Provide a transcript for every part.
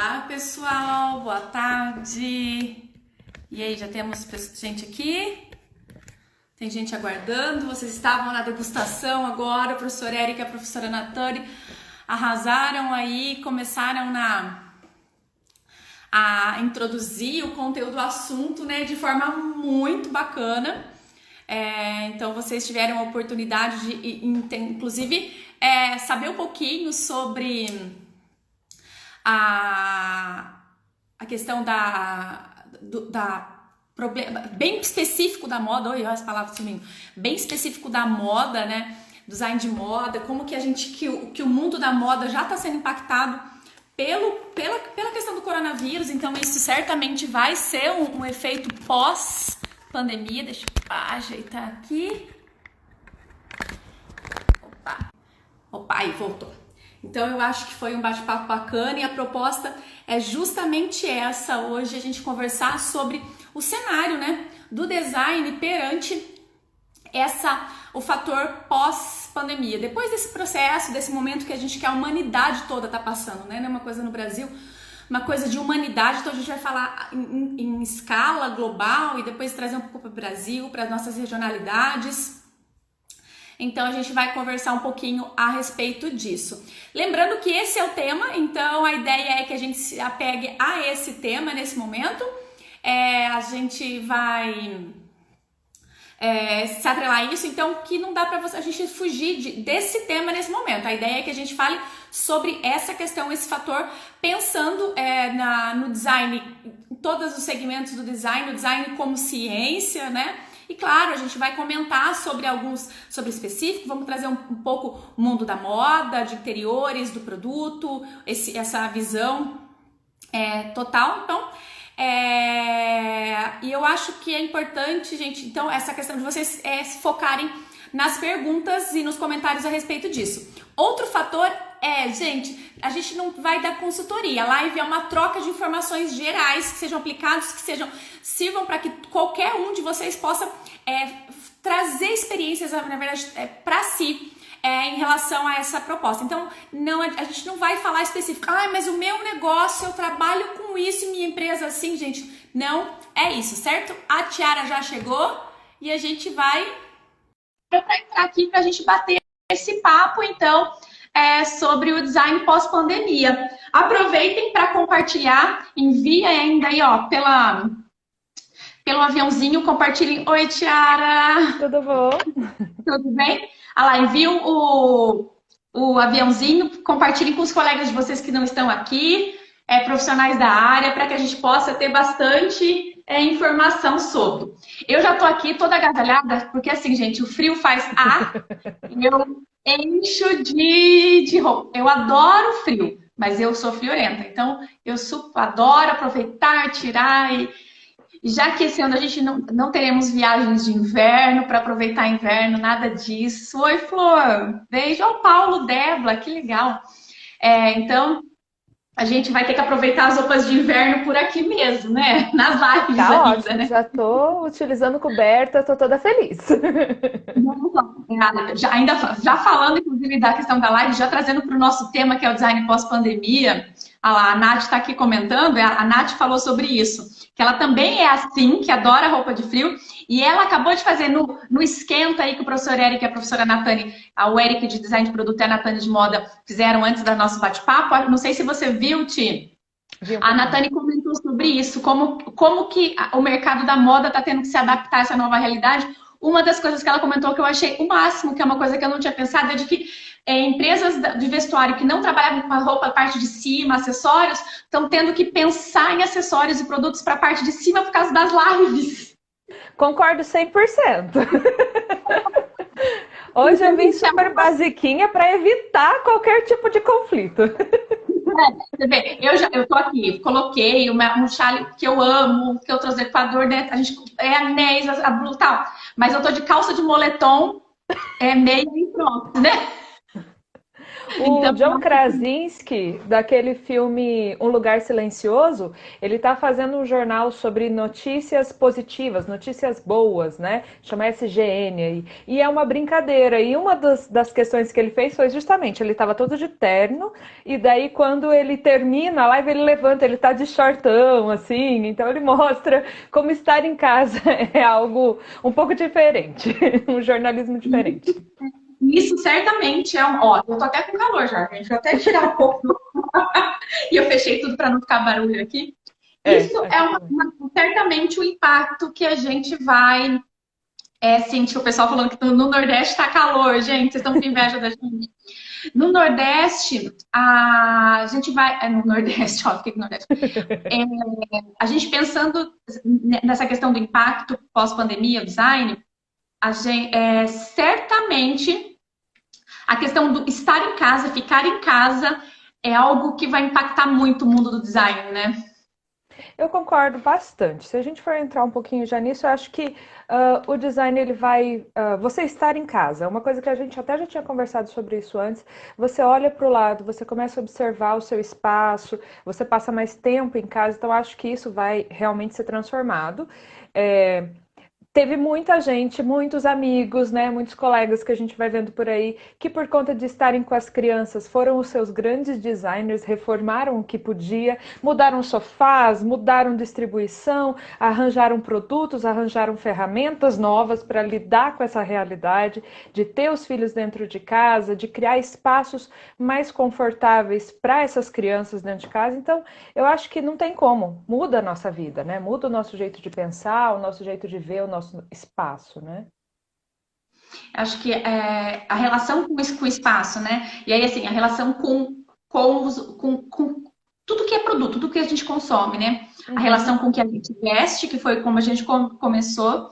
Olá, pessoal, boa tarde. E aí, já temos gente aqui? Tem gente aguardando. Vocês estavam na degustação agora, a professora Érica e a professora Natane arrasaram aí, começaram a introduzir o conteúdo do assunto, né, de forma muito bacana. Então vocês tiveram a oportunidade de, inclusive, saber um pouquinho sobre a questão problema bem específico da moda. Oi, as palavras sumindo. Bem específico da moda, né? Design de moda, como que que o mundo da moda já está sendo impactado pela questão do coronavírus. Então isso certamente vai ser um efeito pós-pandemia. Deixa eu ajeitar aqui. Opa, aí voltou. Então eu acho que foi um bate-papo bacana e a proposta é justamente essa, hoje a gente conversar sobre o cenário, né, do design perante o fator pós-pandemia. Depois desse processo, desse momento que a humanidade toda tá passando, né, não é uma coisa no Brasil, uma coisa de humanidade, então a gente vai falar em escala global e depois trazer um pouco para o Brasil, para as nossas regionalidades. Então a gente vai conversar um pouquinho a respeito disso. Lembrando que esse é o tema, então a ideia é que a gente se apegue a esse tema nesse momento. A gente vai se atrelar a isso, então que não dá para a gente fugir desse tema nesse momento. A ideia é que a gente fale sobre essa questão, esse fator, pensando no design, em todos os segmentos do design, o design como ciência, né? E claro, a gente vai comentar sobre específico, vamos trazer um pouco o mundo da moda, de interiores, do produto, essa visão total. Então, e eu acho que é importante, gente, então, essa questão de vocês se focarem nas perguntas e nos comentários a respeito disso. Outro fator gente, a gente não vai dar consultoria. A live é uma troca de informações gerais que sejam aplicados, que sirvam para que qualquer um de vocês possa trazer experiências, na verdade, para si em relação a essa proposta. Então, a gente não vai falar específico. Mas o meu negócio, eu trabalho com isso e minha empresa assim, gente. Não é isso, certo? A Tiara já chegou e a gente vai entrar aqui para a gente bater esse papo, então, sobre o design pós-pandemia. Aproveitem para compartilhar, envia ainda aí, ó, pelo aviãozinho, compartilhem. Oi, Tiara! Tudo bom? Tudo bem? Ah lá, envia o aviãozinho, compartilhem com os colegas de vocês que não estão aqui, profissionais da área, para que a gente possa ter bastante informação sobre. Eu já tô aqui toda agasalhada, porque assim, gente, o frio faz eu encho de roupa. Eu adoro frio, mas eu sou friorenta. Então, eu adoro aproveitar, tirar. E já que esse ano a gente não teremos viagens de inverno para aproveitar inverno, nada disso. Oi, Flor! Beijo ao Paulo Débora, que legal. Então, a gente vai ter que aproveitar as roupas de inverno por aqui mesmo, né? Nas lives Tá ainda, ótimo, né? já tô utilizando coberta, tô toda feliz. Já falando, inclusive, da questão da live, já trazendo para o nosso tema, que é o design pós-pandemia, a Nath está aqui comentando, a Nath falou sobre isso, que ela também é assim, que adora roupa de frio, e ela acabou de fazer no esquenta aí que o professor Eric e a professora Natane, o Eric de design de produto e a Natane de moda fizeram antes do nosso bate-papo. Não sei se você viu, Ti. A Natane comentou sobre isso, como que o mercado da moda está tendo que se adaptar a essa nova realidade. Uma das coisas que ela comentou que eu achei o máximo, que é uma coisa que eu não tinha pensado, é de que empresas de vestuário que não trabalhavam com a roupa, a parte de cima, acessórios, estão tendo que pensar em acessórios e produtos para a parte de cima por causa das lives. Concordo 100%. Hoje eu vim super basiquinha para evitar qualquer tipo de conflito. Você vê, eu tô aqui, coloquei um chale que eu amo, que eu trouxe do Equador, né? A gente anéis, a blusa e tal. Mas eu tô de calça de moletom, meia e pronto, né? O Então, John Krasinski, daquele filme Um Lugar Silencioso, ele está fazendo um jornal sobre notícias positivas, notícias boas, né? Chama SGN aí. E é uma brincadeira. E uma das questões que ele fez foi justamente, ele estava todo de terno, e daí quando ele termina a live, ele levanta, ele tá de shortão, assim. Então ele mostra como estar em casa é algo um pouco diferente, um jornalismo diferente. isso certamente é um. Ó, eu tô até com calor já, gente. Vou até tirar um pouco. E eu fechei tudo para não ficar barulho aqui. É, Isso é aqui também. certamente o impacto que a gente vai sentir. O pessoal falando que no Nordeste tá calor, gente. Vocês estão com inveja da gente. No Nordeste, a gente vai. No Nordeste, ó, fiquei com o Nordeste. É, a gente pensando nessa questão do impacto pós-pandemia, design, certamente a questão do estar em casa, ficar em casa, é algo que vai impactar muito o mundo do design, né? Eu concordo bastante. Se a gente for entrar um pouquinho já nisso, eu acho que o design ele vai. Você estar em casa, é uma coisa que a gente até já tinha conversado sobre isso antes. Você olha para o lado, você começa a observar o seu espaço, você passa mais tempo em casa, então acho que isso vai realmente ser transformado. É, Teve muita gente, muitos amigos, né, muitos colegas que a gente vai vendo por aí, que por conta de estarem com as crianças foram os seus grandes designers, reformaram o que podia, mudaram sofás, mudaram distribuição, arranjaram produtos, arranjaram ferramentas novas para lidar com essa realidade de ter os filhos dentro de casa, de criar espaços mais confortáveis para essas crianças dentro de casa. Então, eu acho que não tem como, muda a nossa vida, né? Muda o nosso jeito de pensar, o nosso jeito de ver o nosso espaço, né? Acho que a relação com o espaço, né? E aí, assim, a relação com tudo que é produto, tudo que a gente consome, né? A Uhum. relação com o que a gente veste, que foi como a gente começou,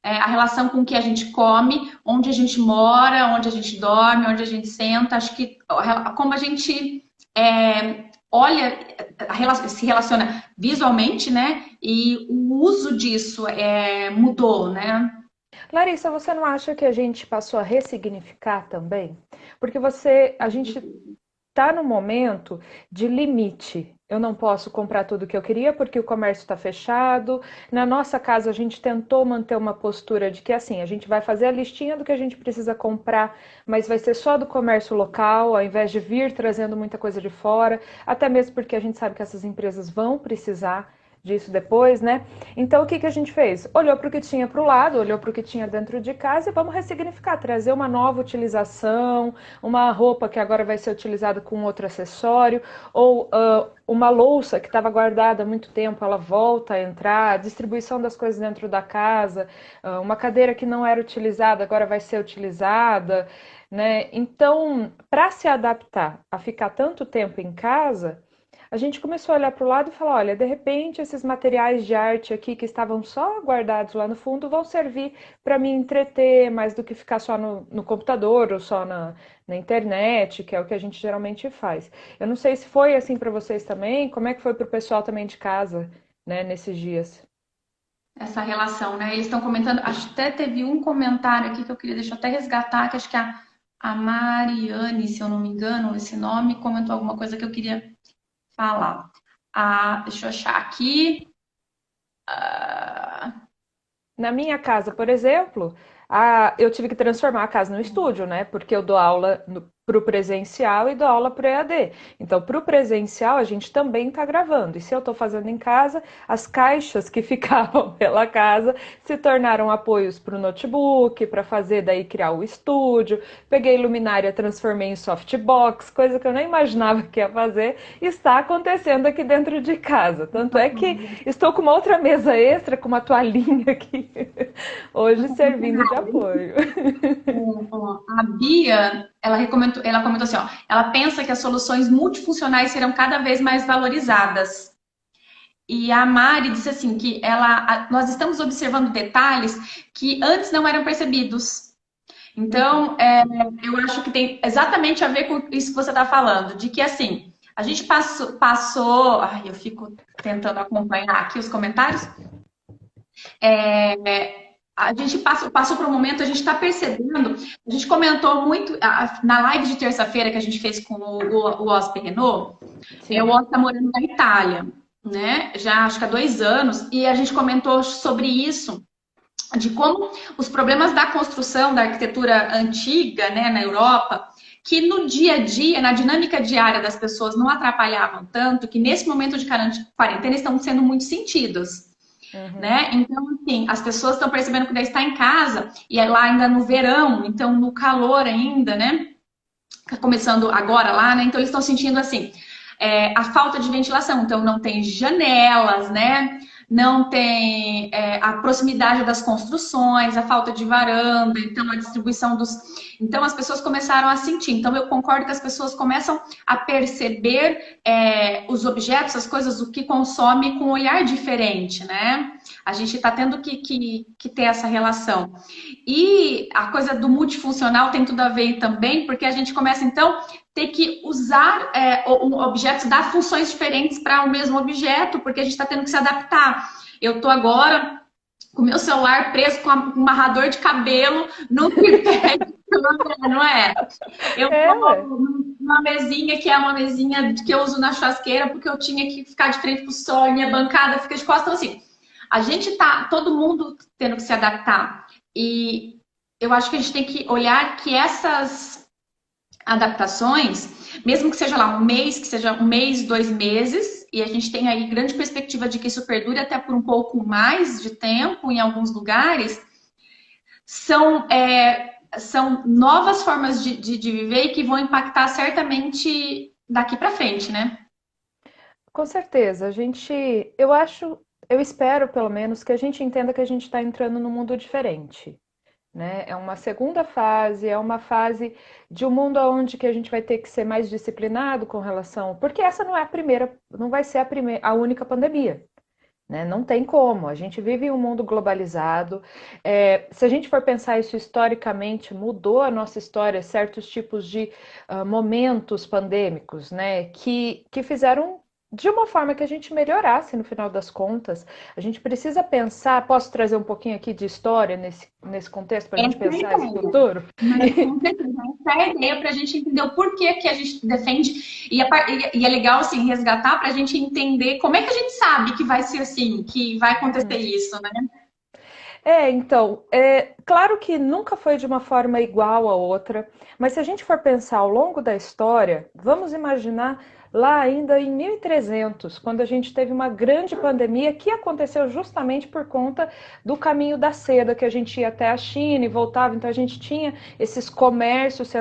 a relação com o que a gente come, onde a gente mora, onde a gente dorme, onde a gente senta. Acho que como a gente olha, se relaciona visualmente, né? E o uso disso mudou, né? Larissa, você não acha que a gente passou a ressignificar também? Porque a gente está no momento de limite. Eu não posso comprar tudo o que eu queria porque o comércio está fechado. Na nossa casa, a gente tentou manter uma postura de que assim, a gente vai fazer a listinha do que a gente precisa comprar, mas vai ser só do comércio local, ao invés de vir trazendo muita coisa de fora, até mesmo porque a gente sabe que essas empresas vão precisar disso depois, né? Então o que que a gente fez? Olhou para o que tinha para o lado, olhou para o que tinha dentro de casa e vamos ressignificar, trazer uma nova utilização, uma roupa que agora vai ser utilizada com outro acessório, ou uma louça que estava guardada há muito tempo, ela volta a entrar, a distribuição das coisas dentro da casa, uma cadeira que não era utilizada agora vai ser utilizada, né? Então, para se adaptar a ficar tanto tempo em casa, a gente começou a olhar para o lado e falar, olha, de repente esses materiais de arte aqui que estavam só guardados lá no fundo vão servir para me entreter mais do que ficar só no computador ou só na internet, que é o que a gente geralmente faz. Eu não sei se foi assim para vocês também, como é que foi para o pessoal também de casa, né, nesses dias? Essa relação, né? Eles estão comentando, acho que até teve um comentário aqui que eu queria, deixa eu até resgatar, que acho que a Mariane, se eu não me engano, esse nome, comentou alguma coisa que eu queria falar. Deixa eu achar aqui. Na minha casa, por exemplo, eu tive que transformar a casa no estúdio, né? Porque eu dou aula para o presencial e dou aula para o EAD. Então, para o presencial, a gente também está gravando. E se eu estou fazendo em casa, as caixas que ficavam pela casa se tornaram apoios para o notebook, para fazer daí criar o estúdio. Peguei luminária, transformei em softbox, coisa que eu nem imaginava que ia fazer. Está acontecendo aqui dentro de casa. Tanto é que estou com uma outra mesa extra, com uma toalhinha aqui, hoje servindo de apoio. A Bia, ela comentou assim, ó, ela pensa que as soluções multifuncionais serão cada vez mais valorizadas. E a Mari disse assim que nós estamos observando detalhes que antes não eram percebidos. Então, eu acho que tem exatamente a ver com isso que você está falando, de que assim, a gente ai, eu fico tentando acompanhar aqui os comentários. a gente passou por um momento, a gente está percebendo, a gente comentou muito na live de terça-feira que a gente fez com o Oscar Renault, o Sim. Oscar está morando na Itália, né? Já acho que há 2 anos, e a gente comentou sobre isso, de como os problemas da construção, da arquitetura antiga, né, na Europa, que no dia a dia, na dinâmica diária das pessoas não atrapalhavam tanto, que nesse momento de quarentena estão sendo muito sentidos. Uhum. Né? Então, assim, as pessoas estão percebendo que daí está em casa e é lá ainda no verão, então no calor ainda, né? Tá começando agora lá, né? Então eles estão sentindo assim a falta de ventilação. Então não tem janelas, né? Não tem a proximidade das construções, a falta de varanda, então a distribuição dos. Então as pessoas começaram a sentir. Então eu concordo que as pessoas começam a perceber os objetos, as coisas, o que consome com um olhar diferente, né? A gente está tendo que ter essa relação. E a coisa do multifuncional tem tudo a ver também, porque a gente começa, então, ter que usar objetos, dar funções diferentes para o mesmo objeto, porque a gente está tendo que se adaptar. Eu estou agora com o meu celular preso com um amarrador de cabelo no tripé, não é? Eu Ué. estou numa mesinha que é uma mesinha que eu uso na churrasqueira, porque eu tinha que ficar de frente para o sol, e minha bancada fica de costas. Então, assim, a gente tá, todo mundo tendo que se adaptar. E eu acho que a gente tem que olhar que essas adaptações, mesmo que seja lá um mês, que seja um mês, 2 meses, e a gente tem aí grande perspectiva de que isso perdure até por um pouco mais de tempo em alguns lugares, são, são novas formas de viver e que vão impactar certamente daqui para frente, né? Com certeza, eu acho, eu espero pelo menos que a gente entenda que a gente está entrando num mundo diferente, né? É uma segunda fase, é uma fase de um mundo onde que a gente vai ter que ser mais disciplinado com relação, porque essa não é a primeira, não vai ser a única pandemia. Né? Não tem como, a gente vive em um mundo globalizado. Se a gente for pensar isso historicamente, mudou a nossa história certos tipos de momentos pandêmicos, né? Que fizeram de uma forma que a gente melhorasse no final das contas. A gente precisa pensar, posso trazer um pouquinho aqui de história nesse contexto para a gente Essa é a pensar esse ideia. futuro? Mas com certeza, essa é a ideia para a gente entender o porquê que a gente defende. E é legal assim, resgatar para a gente entender como é que a gente sabe que vai ser assim, que vai acontecer Uhum. isso, né? Então, claro que nunca foi de uma forma igual a outra, mas se a gente for pensar ao longo da história, vamos imaginar lá ainda em 1300, quando a gente teve uma grande pandemia que aconteceu justamente por conta do caminho da seda, que a gente ia até a China e voltava, então a gente tinha esses comércios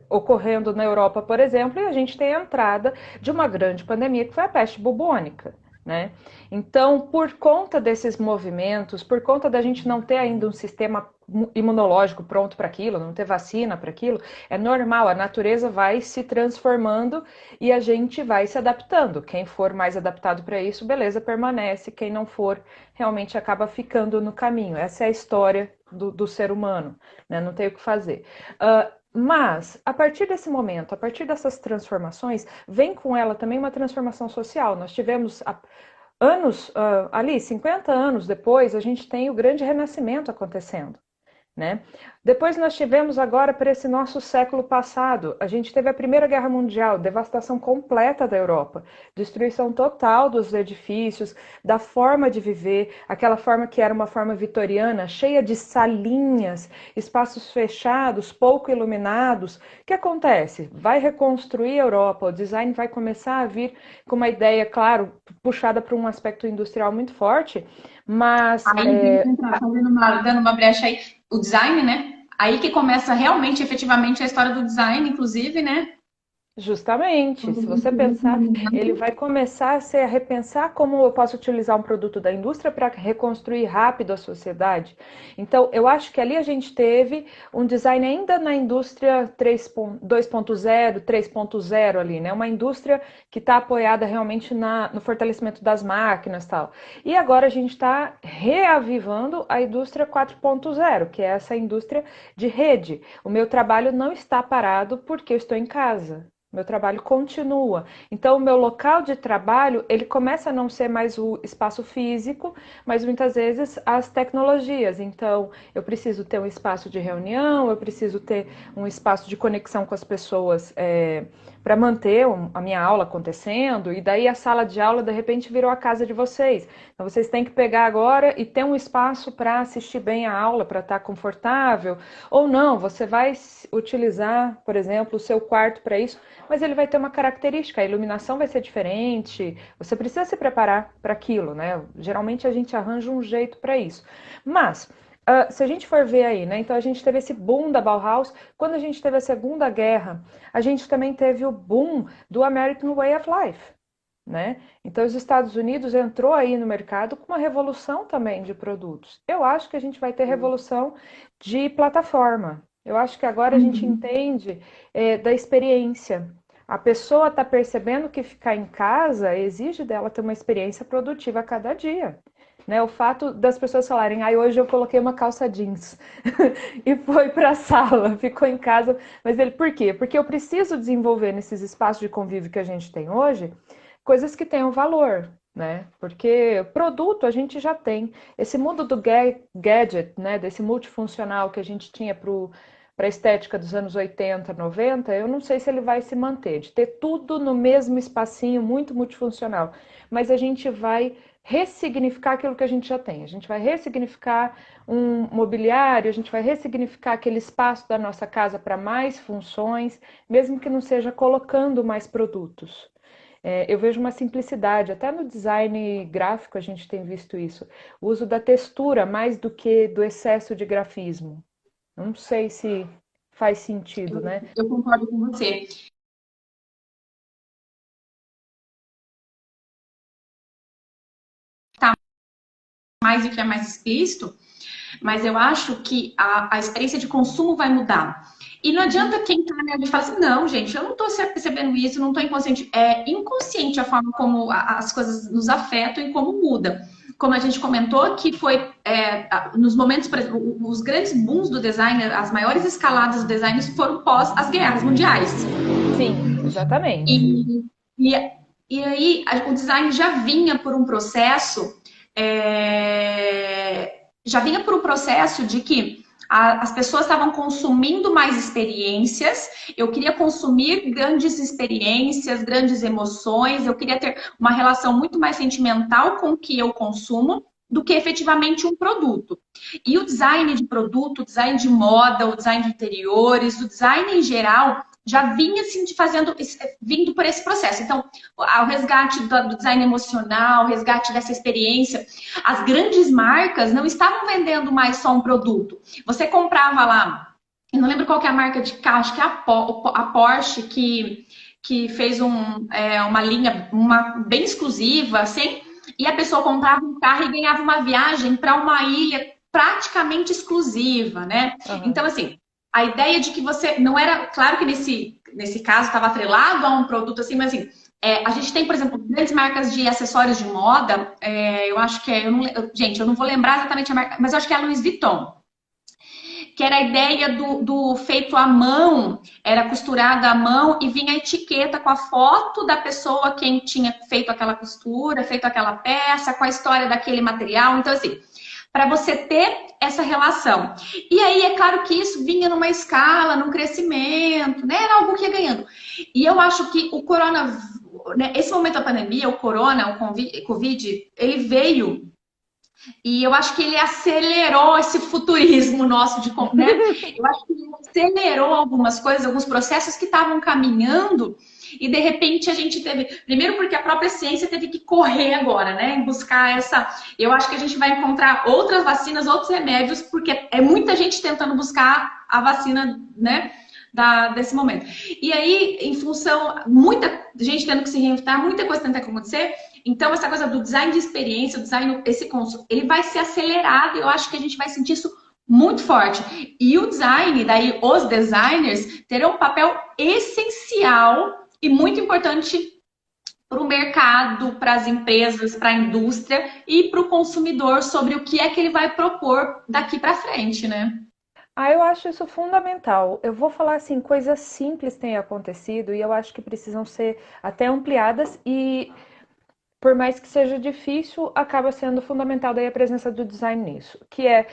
ocorrendo na Europa, por exemplo, e a gente tem a entrada de uma grande pandemia que foi a peste bubônica. Né? Então, por conta desses movimentos, por conta da gente não ter ainda um sistema imunológico pronto para aquilo, não ter vacina para aquilo, é normal, a natureza vai se transformando e a gente vai se adaptando. Quem for mais adaptado para isso, beleza, permanece. Quem não for, realmente acaba ficando no caminho. Essa é a história do ser humano, né? Não tem o que fazer. Mas, a partir desse momento, a partir dessas transformações, vem com ela também uma transformação social. Nós tivemos anos, ali, 50 anos depois, a gente tem o grande renascimento acontecendo. Né? Depois nós tivemos agora para esse nosso século passado, a gente teve a Primeira Guerra Mundial, devastação completa da Europa, destruição total dos edifícios, da forma de viver, aquela forma que era uma forma vitoriana, cheia de salinhas, espaços fechados, pouco iluminados. O que acontece? Vai reconstruir a Europa, o design vai começar a vir com uma ideia, claro, puxada para um aspecto industrial muito forte, mas Aí, dando uma brecha aí, o design, né? Aí que começa realmente, efetivamente, a história do design, inclusive, né? justamente, se você pensar, ele vai começar a repensar como eu posso utilizar um produto da indústria para reconstruir rápido a sociedade. Então, eu acho que ali a gente teve um design ainda na indústria 2.0, 3.0 ali, né? Uma indústria que está apoiada realmente no fortalecimento das máquinas e tal. E agora a gente está reavivando a indústria 4.0, que é essa indústria de rede. O meu trabalho não está parado porque eu estou em casa. Meu trabalho continua. Então, o meu local de trabalho, ele começa a não ser mais o espaço físico, mas muitas vezes as tecnologias. Então, eu preciso ter um espaço de reunião, eu preciso ter um espaço de conexão com as pessoas para manter a minha aula acontecendo. E daí a sala de aula, de repente, virou a casa de vocês. Então, vocês têm que pegar agora e ter um espaço para assistir bem a aula, para estar confortável. Ou não, você vai utilizar, por exemplo, o seu quarto para isso, mas ele vai ter uma característica, a iluminação vai ser diferente, você precisa se preparar para aquilo, né? Geralmente a gente arranja um jeito para isso. Mas, se a gente for ver aí, né? Então a gente teve esse boom da Bauhaus, quando a gente teve a Segunda Guerra, a gente também teve o boom do American Way of Life. Né? Então, os Estados Unidos entrou aí no mercado com uma revolução também de produtos. Eu acho que a gente vai ter revolução de plataforma. Eu acho que agora a gente entende da experiência. A pessoa está percebendo que ficar em casa exige dela ter uma experiência produtiva a cada dia. Né? O fato das pessoas falarem, hoje eu coloquei uma calça jeans e foi para a sala, ficou em casa. Mas por quê? Porque eu preciso desenvolver nesses espaços de convívio que a gente tem hoje coisas que tenham valor, né? Porque produto a gente já tem. Esse mundo do gadget, né? Desse multifuncional que a gente tinha para a estética dos anos 80, 90, eu não sei se ele vai se manter, de ter tudo no mesmo espacinho, muito multifuncional. Mas a gente vai ressignificar aquilo que a gente já tem. A gente vai ressignificar um mobiliário, a gente vai ressignificar aquele espaço da nossa casa para mais funções, mesmo que não seja colocando mais produtos. Eu vejo uma simplicidade, até no design gráfico a gente tem visto isso. O uso da textura mais do que do excesso de grafismo. Não sei se faz sentido, né? Eu concordo com você. Tá mais do que é mais explícito, mas eu acho que a experiência de consumo vai mudar. E não adianta quem tá né, fala assim, não, gente, eu não tô percebendo isso, não tô inconsciente. É inconsciente a forma como as coisas nos afetam e como muda. Como a gente comentou, que foi nos momentos, por exemplo, os grandes booms do design, as maiores escaladas do design foram pós as guerras mundiais. Sim, exatamente. E, e aí o design já vinha por um processo de que as pessoas estavam consumindo mais experiências, eu queria consumir grandes experiências, grandes emoções, eu queria ter uma relação muito mais sentimental com o que eu consumo do que efetivamente um produto. E o design de produto, o design de moda, o design de interiores, o design em geral, já vinha assim, vindo por esse processo. Então, o resgate do design emocional, o resgate dessa experiência, as grandes marcas não estavam vendendo mais só um produto. Você comprava lá, eu não lembro qual que é a marca de carro, acho que é a Porsche que fez uma linha bem exclusiva, assim, e a pessoa comprava um carro e ganhava uma viagem para uma ilha praticamente exclusiva, né? Uhum. Então, assim, a ideia de que você não era, claro que nesse caso estava atrelado a um produto assim, mas assim, a gente tem, por exemplo, grandes marcas de acessórios de moda, eu acho que gente, eu não vou lembrar exatamente a marca, mas eu acho que é a Louis Vuitton, que era a ideia do feito à mão, era costurada à mão e vinha a etiqueta com a foto da pessoa, quem tinha feito aquela costura, feito aquela peça, com a história daquele material, então assim, para você ter essa relação. E aí, é claro que isso vinha numa escala, num crescimento, né? Era algo que ia ganhando. E eu acho que o corona, né? Esse momento da pandemia, o corona, o Covid, ele veio e eu acho que ele acelerou esse futurismo nosso né? Eu acho que ele acelerou algumas coisas, alguns processos que estavam caminhando e de repente a gente teve, primeiro porque a própria ciência teve que correr agora, né, em buscar eu acho que a gente vai encontrar outras vacinas, outros remédios, porque é muita gente tentando buscar a vacina, né, desse momento. E aí, em função, muita gente tendo que se reinventar, muita coisa tentando acontecer, então essa coisa do design de experiência, o design, esse conceito, ele vai ser acelerado e eu acho que a gente vai sentir isso muito forte. E o design, daí os designers, terão um papel essencial e muito importante para o mercado, para as empresas, para a indústria e para o consumidor sobre o que é que ele vai propor daqui para frente, né? Ah, eu acho isso fundamental. Eu vou falar assim, coisas simples têm acontecido e eu acho que precisam ser até ampliadas e por mais que seja difícil, acaba sendo fundamental daí a presença do design nisso, que é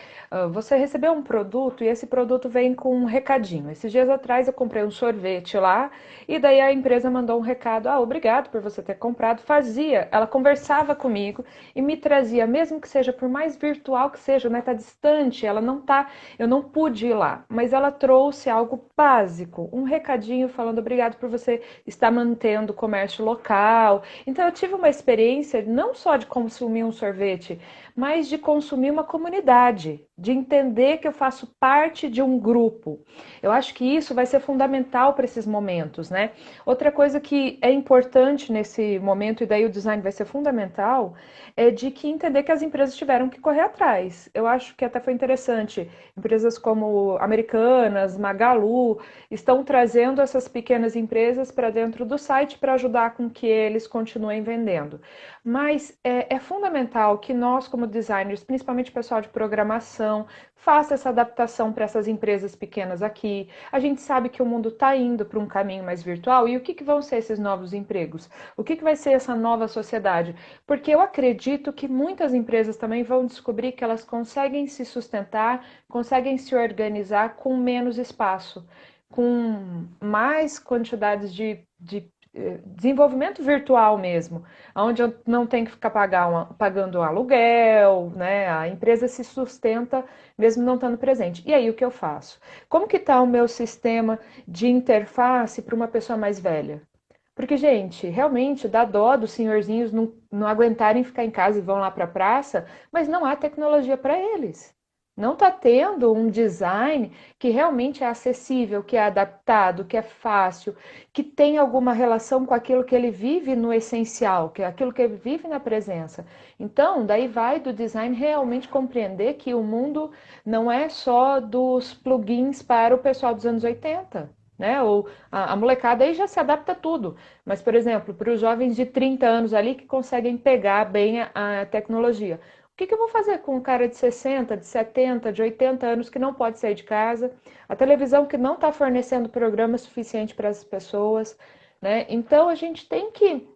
você recebeu um produto e esse produto vem com um recadinho. Esses dias atrás eu comprei um sorvete lá e daí a empresa mandou um recado, obrigado por você ter comprado. Fazia, ela conversava comigo e me trazia, mesmo que seja por mais virtual que seja, né, tá distante, ela não tá, eu não pude ir lá, mas ela trouxe algo básico, um recadinho falando obrigado por você estar mantendo o comércio local. Então eu tive uma experiência não só de consumir um sorvete, mas de consumir uma comunidade, de entender que eu faço parte de um grupo. Eu acho que isso vai ser fundamental para esses momentos, né? Outra coisa que é importante nesse momento, e daí o design vai ser fundamental, é de que entender que as empresas tiveram que correr atrás. Eu acho que até foi interessante. Empresas como Americanas, Magalu, estão trazendo essas pequenas empresas para dentro do site para ajudar com que eles continuem vendendo. Mas é fundamental que nós, como designers, principalmente o pessoal de programação, faça essa adaptação para essas empresas pequenas aqui. A gente sabe que o mundo está indo para um caminho mais virtual e o que vão ser esses novos empregos? O que vai ser essa nova sociedade? Porque eu acredito que muitas empresas também vão descobrir que elas conseguem se sustentar, conseguem se organizar com menos espaço, com mais quantidades de desenvolvimento virtual mesmo, onde eu não tenho que ficar pagando um aluguel, né? A empresa se sustenta mesmo não estando presente. E aí o que eu faço? Como que está o meu sistema de interface para uma pessoa mais velha? Porque, gente, realmente dá dó dos senhorzinhos não aguentarem ficar em casa e vão lá para a praça, mas não há tecnologia para eles. Não está tendo um design que realmente é acessível, que é adaptado, que é fácil, que tem alguma relação com aquilo que ele vive no essencial, que é aquilo que ele vive na presença. Então, daí vai do design realmente compreender que o mundo não é só dos plugins para o pessoal dos anos 80. Né? Ou a molecada aí já se adapta a tudo. Mas, por exemplo, para os jovens de 30 anos ali que conseguem pegar bem a tecnologia. O que eu vou fazer com um cara de 60, de 70, de 80 anos que não pode sair de casa? A televisão que não está fornecendo programa suficiente para as pessoas, né? Então a gente tem que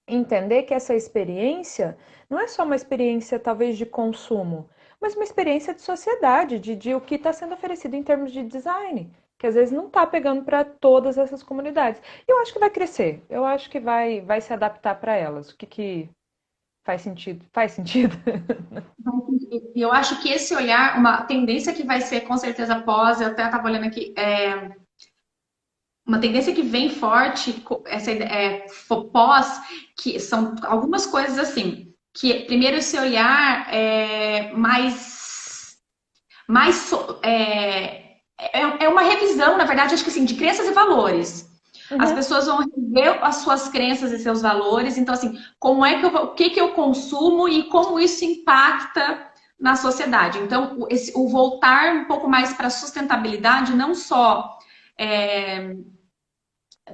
entender que essa experiência não é só uma experiência talvez de consumo, mas uma experiência de sociedade, de o que está sendo oferecido em termos de design, que às vezes não está pegando para todas essas comunidades. E eu acho que vai crescer, eu acho que vai se adaptar para elas. O que faz sentido? Faz sentido? E eu acho que esse olhar, uma tendência que vai ser com certeza pós, eu até estava olhando aqui, uma tendência que vem forte, essa pós, que são algumas coisas assim, que primeiro esse olhar é uma revisão, na verdade, acho que assim, de crenças e valores. As Uhum. pessoas vão rever as suas crenças e seus valores. Então, assim, como é que o que eu consumo e como isso impacta na sociedade. Então, o voltar um pouco mais para a sustentabilidade, não só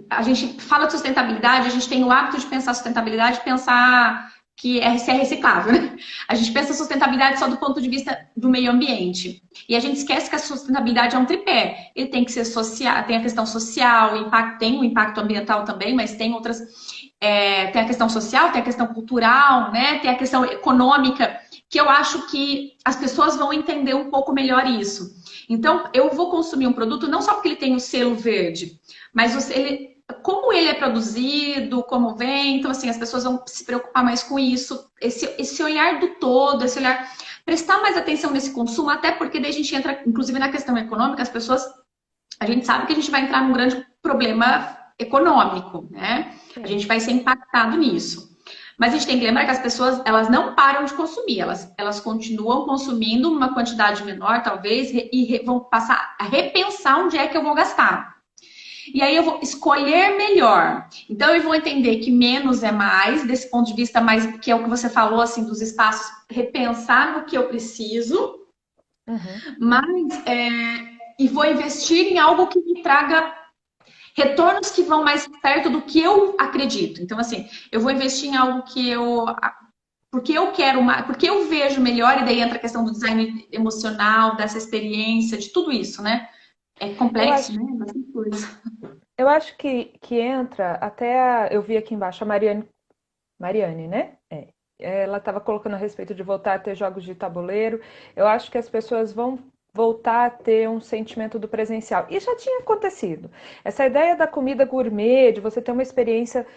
a gente fala de sustentabilidade, a gente tem o hábito de pensar sustentabilidade, pensar que se é reciclável, né? A gente pensa sustentabilidade só do ponto de vista do meio ambiente. E a gente esquece que a sustentabilidade é um tripé. Ele tem que ser social, tem a questão social, tem o impacto ambiental também, mas tem outras. Tem a questão social, tem a questão cultural, né? Tem a questão econômica, que eu acho que as pessoas vão entender um pouco melhor isso. Então, eu vou consumir um produto não só porque ele tem o selo verde, mas como ele é produzido, como vem. Então, assim, as pessoas vão se preocupar mais com isso. Esse olhar do todo, esse olhar... Prestar mais atenção nesse consumo, até porque daí a gente entra, inclusive, na questão econômica. As pessoas... A gente sabe que a gente vai entrar num grande problema econômico, né? A Sim. gente vai ser impactado nisso. Mas a gente tem que lembrar que as pessoas, elas não param de consumir. Elas continuam consumindo uma quantidade menor, talvez, e vão passar a repensar onde é que eu vou gastar. E aí eu vou escolher melhor. Então eu vou entender que menos é mais, desse ponto de vista mais, que é o que você falou, assim, dos espaços, repensar no que eu preciso, Uhum. mas e vou investir em algo que me traga retornos que vão mais perto do que eu acredito. Então, assim, eu vou investir em algo que eu porque eu quero mais, porque eu vejo melhor, e daí entra a questão do design emocional, dessa experiência, de tudo isso, né? É Eu complexo, acho, né? Bastante coisa. eu acho que entra até eu vi aqui embaixo a Mariane, né? Ela estava colocando a respeito de voltar a ter jogos de tabuleiro. Eu acho que as pessoas vão voltar a ter um sentimento do presencial. E já tinha acontecido. Essa ideia da comida gourmet, de você ter uma experiência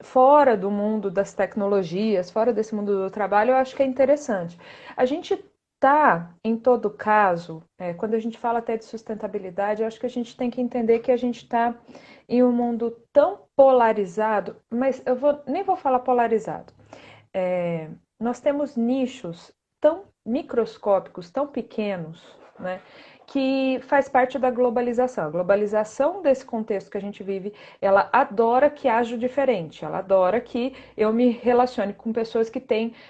fora do mundo das tecnologias, fora desse mundo do trabalho, eu acho que é interessante. A gente tá, em todo caso, quando a gente fala até de sustentabilidade, eu acho que a gente tem que entender que a gente está em um mundo tão polarizado, mas nem vou falar polarizado. Nós temos nichos tão microscópicos, tão pequenos, né, que faz parte da globalização. A globalização desse contexto que a gente vive, ela adora que haja o diferente, ela adora que eu me relacione com pessoas que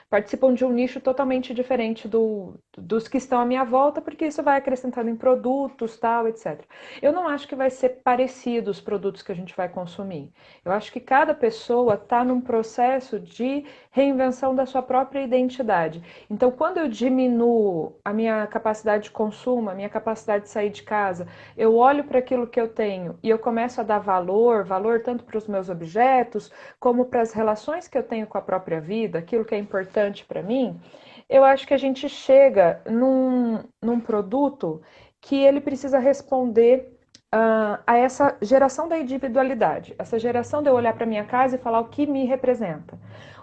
participam de um nicho totalmente diferente dos que estão à minha volta, porque isso vai acrescentando em produtos, tal, etc. Eu não acho que vai ser parecido os produtos que a gente vai consumir. Eu acho que cada pessoa está num processo de reinvenção da sua própria identidade. Então, quando eu diminuo a minha capacidade de consumo, a minha capacidade de sair de casa, eu olho para aquilo que eu tenho e eu começo a dar valor tanto para os meus objetos, como para as relações que eu tenho com a própria vida, aquilo que é importante para mim, eu acho que a gente chega num produto que ele precisa responder a essa geração da individualidade, essa geração de eu olhar para minha casa e falar o que me representa.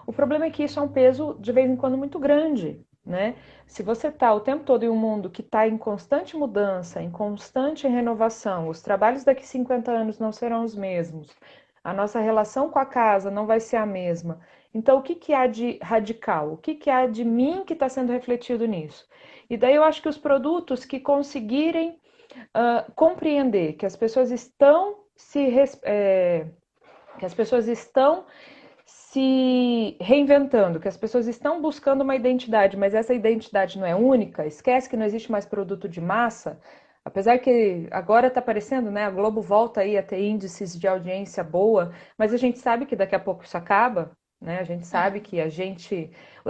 O problema é que isso é um peso, de vez em quando, muito grande, né? Se você está o tempo todo em um mundo que está em constante mudança, em constante renovação, os trabalhos daqui a 50 anos não serão os mesmos, a nossa relação com a casa não vai ser a mesma. Então, o que há de radical? O que há de mim que está sendo refletido nisso? E daí eu acho que os produtos que conseguirem compreender que as pessoas estão que as pessoas estão se reinventando, que as pessoas estão buscando uma identidade, mas essa identidade não é única, esquece que não existe mais produto de massa, apesar que agora está aparecendo, né? A Globo volta aí a ter índices de audiência boa, mas a gente sabe que daqui a pouco isso acaba, né? A gente sabe que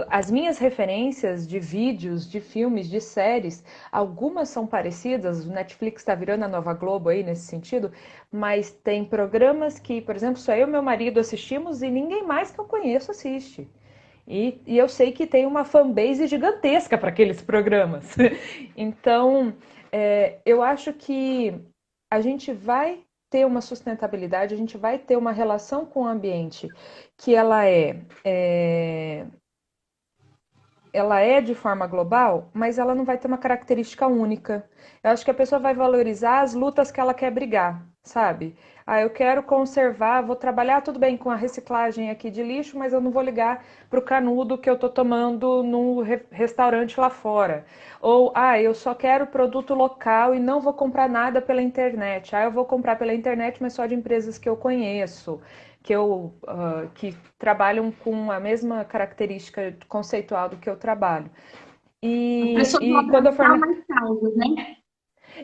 as minhas referências de vídeos, de filmes, de séries, algumas são parecidas, o Netflix está virando a nova Globo aí nesse sentido, mas tem programas que, por exemplo, só eu e meu marido assistimos e ninguém mais que eu conheço assiste. E eu sei que tem uma fanbase gigantesca para aqueles programas. Então, eu acho que a gente vai ter uma sustentabilidade, a gente vai ter uma relação com o ambiente que ela é de forma global, mas ela não vai ter uma característica única. Eu acho que a pessoa vai valorizar as lutas que ela quer brigar, sabe? Ah, eu quero conservar, vou trabalhar tudo bem com a reciclagem aqui de lixo, mas eu não vou ligar para o canudo que eu estou tomando no restaurante lá fora. Ou, eu só quero produto local e não vou comprar nada pela internet. Eu vou comprar pela internet, mas só de empresas que eu conheço, que trabalham com a mesma característica conceitual do que eu trabalho. As pessoas vão E quando eu for abraçar mais causas, né?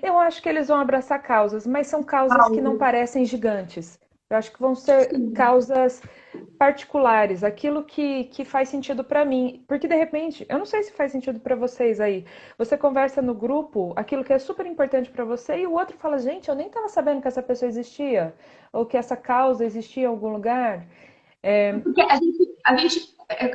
eu acho que eles vão abraçar causas, mas são causas que não Causas, parecem gigantes. Eu acho que vão ser sim. causas particulares, aquilo que faz sentido para mim. Porque, de repente, eu não sei se faz sentido para vocês aí. Você conversa no grupo aquilo que é super importante para você e o outro fala: gente, eu nem estava sabendo que essa pessoa existia, ou que essa causa existia em algum lugar. Porque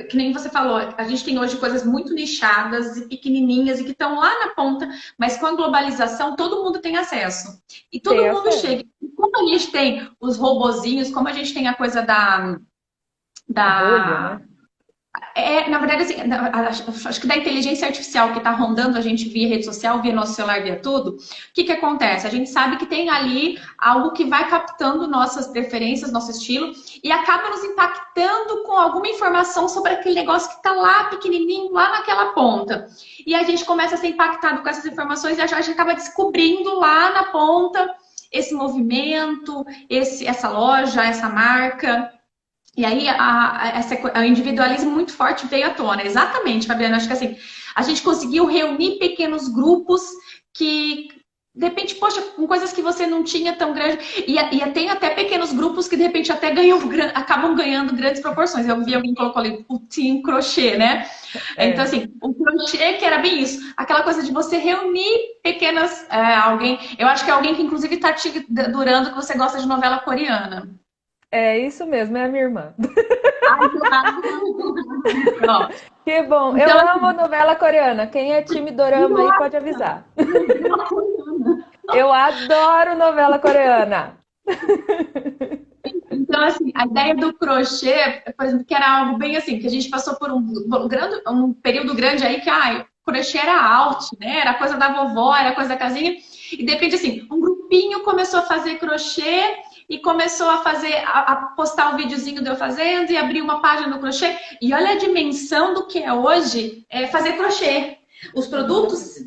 que nem você falou, a gente tem hoje coisas muito nichadas e pequenininhas e que estão lá na ponta, mas com a globalização todo mundo tem acesso. E Ter todo mundo acesso. chega. E como a gente tem os robozinhos, como a gente tem a coisa A bolha, da né? na verdade, assim, acho que da inteligência artificial que está rondando a gente via rede social, via nosso celular, via tudo, o que acontece? A gente sabe que tem ali algo que vai captando nossas preferências, nosso estilo, e acaba nos impactando com alguma informação sobre aquele negócio que está lá pequenininho, lá naquela ponta. E a gente começa a ser impactado com essas informações e a gente acaba descobrindo lá na ponta esse movimento, essa loja, essa marca. E aí, o individualismo muito forte veio à tona. Exatamente, Fabiana. Acho que assim, a gente conseguiu reunir pequenos grupos que de repente, poxa, com coisas que você não tinha tão grande. E tem até pequenos grupos que de repente até acabam ganhando grandes proporções. Eu vi alguém colocou ali o team crochê, né? Então, É. assim, o crochê que era bem isso. Aquela coisa de você reunir pequenas. Alguém. Eu acho que é alguém que, inclusive, tá te durando que você gosta de novela coreana. É isso mesmo, é a minha irmã. Ai, que Ó, Que bom. Eu então, amo novela coreana. Quem é time dorama aí pode avisar. Eu adoro novela coreana. Então, assim, a ideia do crochê, por exemplo, que era algo bem assim, que a gente passou por um período grande aí que o crochê era out, né? Era coisa da vovó, era coisa da casinha. E de repente, assim, um grupinho começou a fazer crochê e começou a fazer, a postar um videozinho de eu fazendo e abrir uma página do crochê. E olha a dimensão do que é hoje fazer crochê. Os produtos,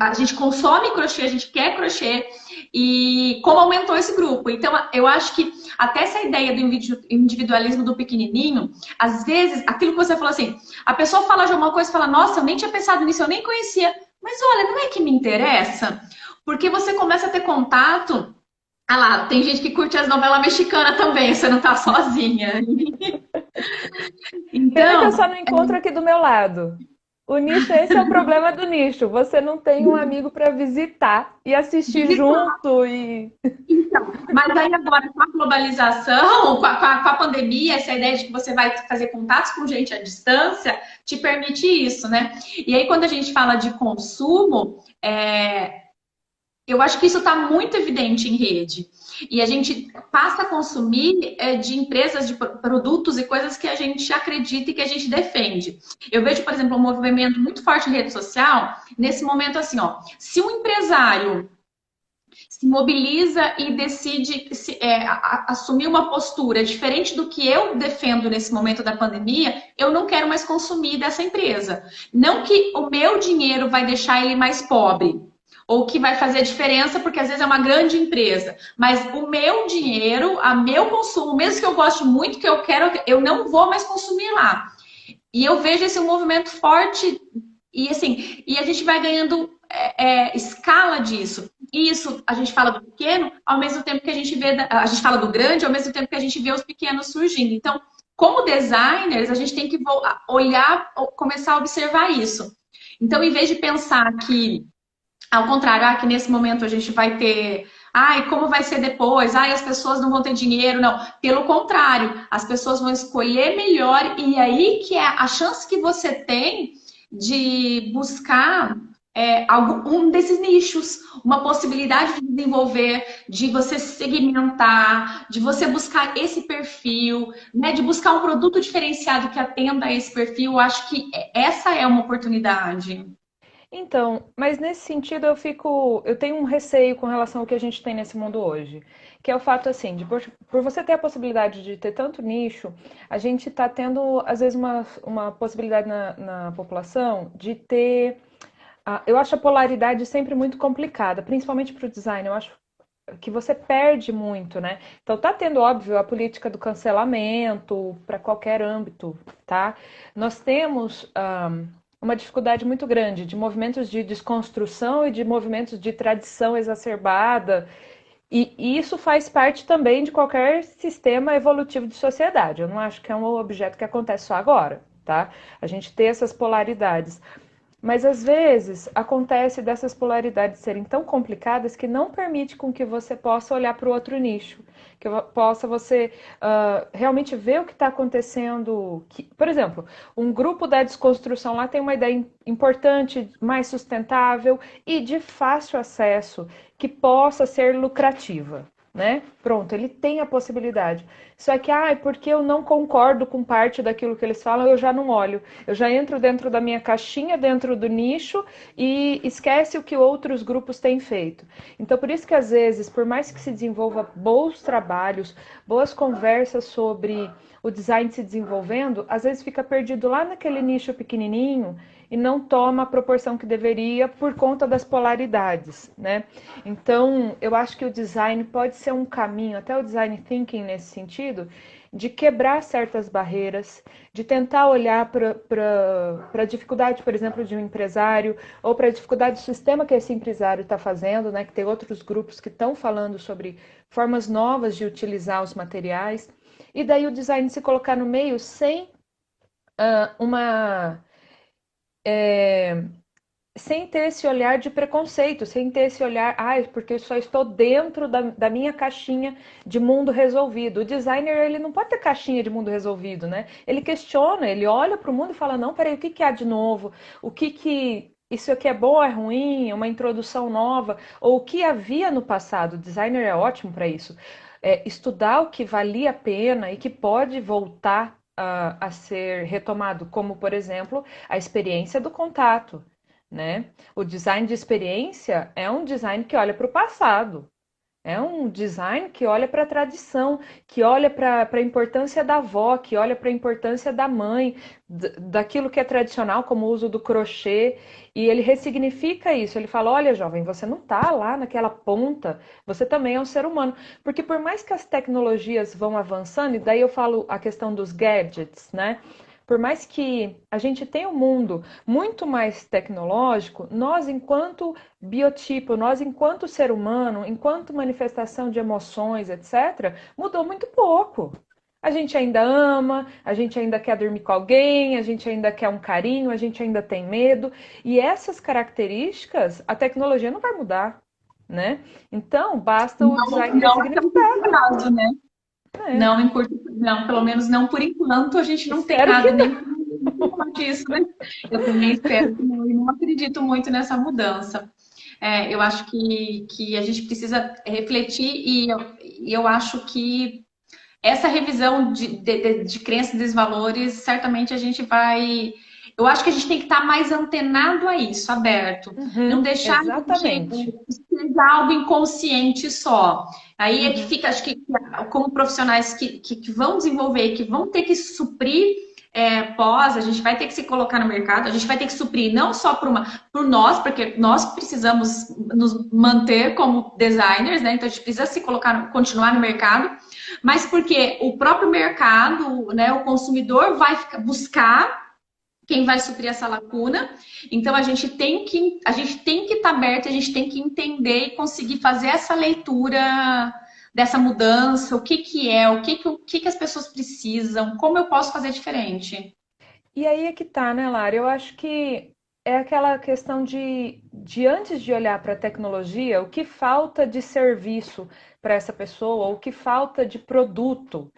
a gente consome crochê, a gente quer crochê, e como aumentou esse grupo. Então, eu acho que até essa ideia do individualismo do pequenininho, às vezes, aquilo que você falou assim, a pessoa fala de alguma coisa e fala, nossa, eu nem tinha pensado nisso, eu nem conhecia. Mas olha, não é que me interessa? Porque você começa a ter contato. Ah lá, tem gente que curte as novelas mexicanas também, você não tá sozinha. Pena que eu só Então, não encontro aqui do meu lado. O nicho, esse é o problema do nicho. Você não tem um amigo para visitar e assistir junto e mas aí agora com a globalização, com a pandemia, essa ideia de que você vai fazer contatos com gente à distância, te permite isso, né? E aí quando a gente fala de consumo, eu acho que isso está muito evidente em rede. E a gente passa a consumir de empresas, de produtos e coisas que a gente acredita e que a gente defende. Eu vejo, por exemplo, um movimento muito forte em rede social, nesse momento assim, ó, se um empresário se mobiliza e decide assumir uma postura diferente do que eu defendo nesse momento da pandemia, eu não quero mais consumir dessa empresa. Não que o meu dinheiro vai deixar ele mais pobre, ou que vai fazer a diferença, porque às vezes é uma grande empresa. Mas o meu dinheiro, o meu consumo, mesmo que eu goste muito, que eu quero, eu não vou mais consumir lá. E eu vejo esse movimento forte e assim, e a gente vai ganhando escala disso. Isso a gente fala do pequeno, ao mesmo tempo que a gente vê, a gente fala do grande, ao mesmo tempo que a gente vê os pequenos surgindo. Então, como designers, a gente tem que olhar, começar a observar isso. Então, em vez de pensar que, ao contrário, que nesse momento a gente vai ter como vai ser depois? As pessoas não vão ter dinheiro. Não, pelo contrário, as pessoas vão escolher melhor e aí que é a chance que você tem de buscar um desses nichos, uma possibilidade de desenvolver, de você segmentar, de você buscar esse perfil, né, de buscar um produto diferenciado que atenda a esse perfil. Eu acho que essa é uma oportunidade. então, mas nesse sentido eu tenho um receio com relação ao que a gente tem nesse mundo hoje, que é o fato assim, por você ter a possibilidade de ter tanto nicho, a gente está tendo às vezes uma possibilidade na população de ter, eu acho a polaridade sempre muito complicada, principalmente para o design, eu acho que você perde muito, né? Então tá tendo, óbvio, a política do cancelamento para qualquer âmbito, tá? Nós temos uma dificuldade muito grande de movimentos de desconstrução e de movimentos de tradição exacerbada. E isso faz parte também de qualquer sistema evolutivo de sociedade. Eu não acho que é um objeto que acontece só agora, tá? A gente tem essas polaridades. Mas às vezes acontece dessas polaridades serem tão complicadas que não permite com que você possa olhar para o outro nicho, que possa você realmente ver o que está acontecendo. Por exemplo, um grupo da desconstrução lá tem uma ideia importante, mais sustentável e de fácil acesso, que possa ser lucrativa. Né? Pronto, ele tem a possibilidade. Só que, porque eu não concordo com parte daquilo que eles falam, eu já não olho. Eu já entro dentro da minha caixinha, dentro do nicho e esquece o que outros grupos têm feito. Então, por isso que às vezes, por mais que se desenvolva bons trabalhos, boas conversas sobre o design se desenvolvendo, às vezes fica perdido lá naquele nicho pequenininho e não toma a proporção que deveria por conta das polaridades, né? Então, eu acho que o design pode ser um caminho, até o design thinking nesse sentido, de quebrar certas barreiras, de tentar olhar para a dificuldade, por exemplo, de um empresário, ou para a dificuldade do sistema que esse empresário está fazendo, né? Que tem outros grupos que estão falando sobre formas novas de utilizar os materiais. E daí o design se colocar no meio sem uma... sem ter esse olhar de preconceito, sem ter esse olhar, porque eu só estou dentro da minha caixinha de mundo resolvido. O designer, ele não pode ter caixinha de mundo resolvido, né? Ele questiona, ele olha para o mundo e fala, não, peraí, o que há de novo? Isso aqui é bom, é ruim? É uma introdução nova? Ou o que havia no passado? O designer é ótimo para isso. Estudar o que valia a pena e que pode voltar a ser retomado, como, por exemplo, a experiência do contato. Né? O design de experiência é um design que olha para o passado, é um design que olha para a tradição, que olha para a importância da avó, que olha para a importância da mãe, daquilo que é tradicional, como o uso do crochê, e ele ressignifica isso. Ele fala, olha, jovem, você não está lá naquela ponta, você também é um ser humano. Porque por mais que as tecnologias vão avançando, e daí eu falo a questão dos gadgets, né? Por mais que a gente tenha um mundo muito mais tecnológico, nós, enquanto biotipo, nós, enquanto ser humano, enquanto manifestação de emoções, etc., mudou muito pouco. A gente ainda ama, a gente ainda quer dormir com alguém, a gente ainda quer um carinho, a gente ainda tem medo. E essas características, a tecnologia não vai mudar, né? Então, basta o design ressignificar. Prazo, né? É. Não, pelo menos não por enquanto, a gente não tem Espero que nada não. nem disso, né? Eu também espero que não, e não acredito muito nessa mudança. Eu acho que a gente precisa refletir e eu acho que essa revisão de crenças e desvalores, certamente a gente vai. Eu acho que a gente tem que estar mais antenado a isso, aberto. Não deixar que Exatamente. seja algo inconsciente só. Aí é que fica, acho que como profissionais que vão desenvolver, que vão ter que suprir pós, a gente vai ter que se colocar no mercado, a gente vai ter que suprir não só por nós, porque nós precisamos nos manter como designers, né? Então a gente precisa se colocar, continuar no mercado, mas porque o próprio mercado, né, o consumidor vai buscar quem vai suprir essa lacuna. Então a gente tem que estar aberto, a gente tem que entender e conseguir fazer essa leitura dessa mudança, o que é, o que as pessoas precisam, como eu posso fazer diferente. E aí é que tá, né, Lara? Eu acho que é aquela questão de antes de olhar para a tecnologia, o que falta de serviço para essa pessoa, ou o que falta de produto.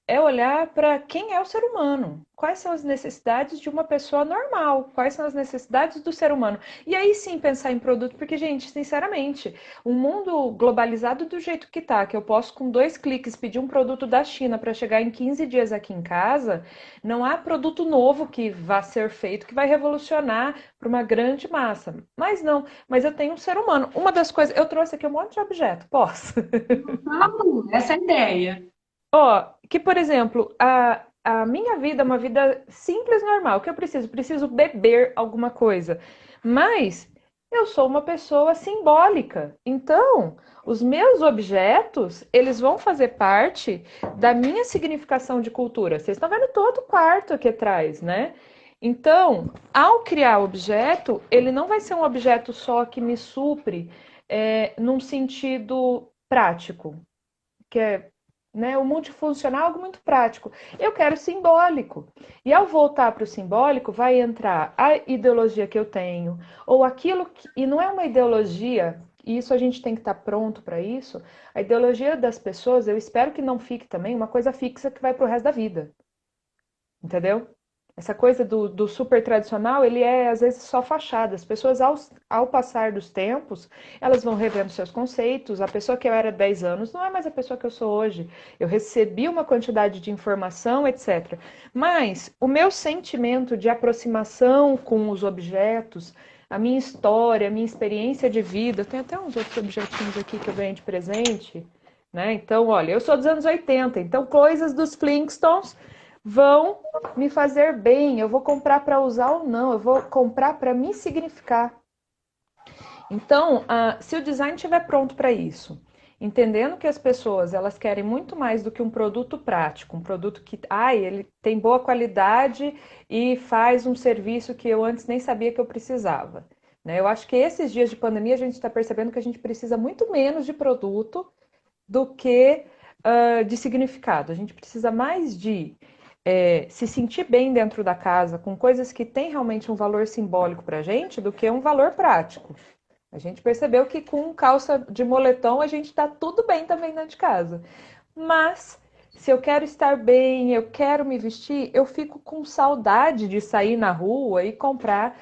É olhar para quem é o ser humano. Quais são as necessidades de uma pessoa normal? Quais são as necessidades do ser humano? E aí sim pensar em produto, porque, gente, sinceramente, um mundo globalizado do jeito que tá, que eu posso com 2 cliques pedir um produto da China para chegar em 15 dias aqui em casa, não há produto novo que vá ser feito que vai revolucionar para uma grande massa. Mas não, mas eu tenho um ser humano. Uma das coisas, eu trouxe aqui um monte de objeto, posso? Essa é a ideia. Ó, que, por exemplo, a minha vida é uma vida simples, normal. O que eu preciso? Preciso beber alguma coisa. Mas eu sou uma pessoa simbólica. Então, os meus objetos, eles vão fazer parte da minha significação de cultura. Vocês estão vendo todo o quarto aqui atrás, né? Então, ao criar objeto, ele não vai ser um objeto só que me supre num sentido prático, que é, né, o multifuncional é algo muito prático. Eu quero simbólico. E ao voltar para o simbólico, vai entrar a ideologia que eu tenho, ou aquilo que. E não é uma ideologia, e isso a gente tem que estar pronto para isso. A ideologia das pessoas, eu espero que não fique também uma coisa fixa que vai para o resto da vida. Entendeu? Essa coisa do super tradicional, ele é às vezes só fachada. As pessoas, ao passar dos tempos, elas vão revendo seus conceitos. A pessoa que eu era 10 anos não é mais a pessoa que eu sou hoje. Eu recebi uma quantidade de informação, etc. Mas o meu sentimento de aproximação com os objetos, a minha história, a minha experiência de vida, tem até uns outros objetinhos aqui que eu ganhei de presente, né? Então, olha, eu sou dos anos 80, então coisas dos Flintstones vão me fazer bem, eu vou comprar para usar ou não, eu vou comprar para me significar. Então, se o design estiver pronto para isso, entendendo que as pessoas elas querem muito mais do que um produto prático, um produto que, ele tem boa qualidade e faz um serviço que eu antes nem sabia que eu precisava. Né? Eu acho que esses dias de pandemia a gente está percebendo que a gente precisa muito menos de produto do que de significado. A gente precisa mais de se sentir bem dentro da casa com coisas que têm realmente um valor simbólico para a gente do que um valor prático. A gente percebeu que com calça de moletom a gente está tudo bem também dentro de casa. Mas se eu quero estar bem, eu quero me vestir, eu fico com saudade de sair na rua e comprar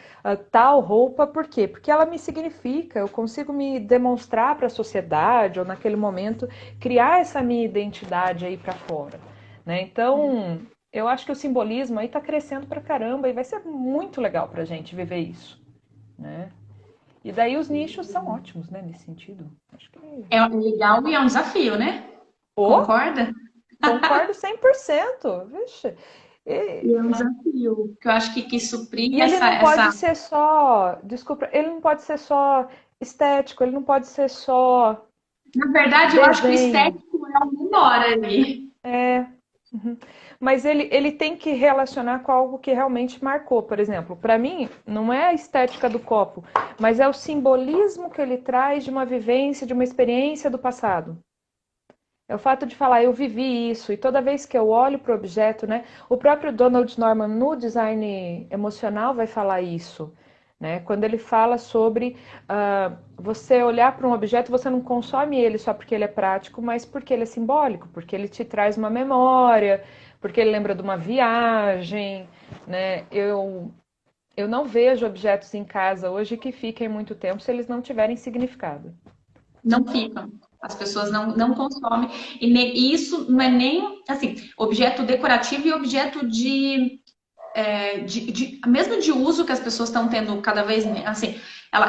tal roupa. Por quê? Porque ela me significa, eu consigo me demonstrar para a sociedade ou naquele momento criar essa minha identidade aí para fora. Né? Então, eu acho que o simbolismo aí está crescendo pra caramba e vai ser muito legal para a gente viver isso. Né? E daí os nichos são ótimos, né, nesse sentido. Acho que... É legal e é um desafio, né? Oh, Concorda? concordo 100%. Vixe. E é um desafio. Que eu acho que suprir E ele não pode ser só, desculpa, ele não pode ser só estético, ele não pode ser só Na verdade, eu acho que o estético é o menor ali. Uhum. Mas ele tem que relacionar com algo que realmente marcou. Por exemplo, para mim, não é a estética do copo, mas é o simbolismo que ele traz de uma vivência, de uma experiência do passado. É o fato de falar, eu vivi isso, e toda vez que eu olho para o objeto, né? O próprio Donald Norman, no design emocional, vai falar isso. Né? Quando ele fala sobre você olhar para um objeto, você não consome ele só porque ele é prático, mas porque ele é simbólico, porque ele te traz uma memória, porque ele lembra de uma viagem. Né? Eu não vejo objetos em casa hoje que fiquem muito tempo se eles não tiverem significado. Não ficam. As pessoas não consomem. E isso não é nem, assim, objeto decorativo e objeto mesmo de uso que as pessoas estão tendo cada vez, assim,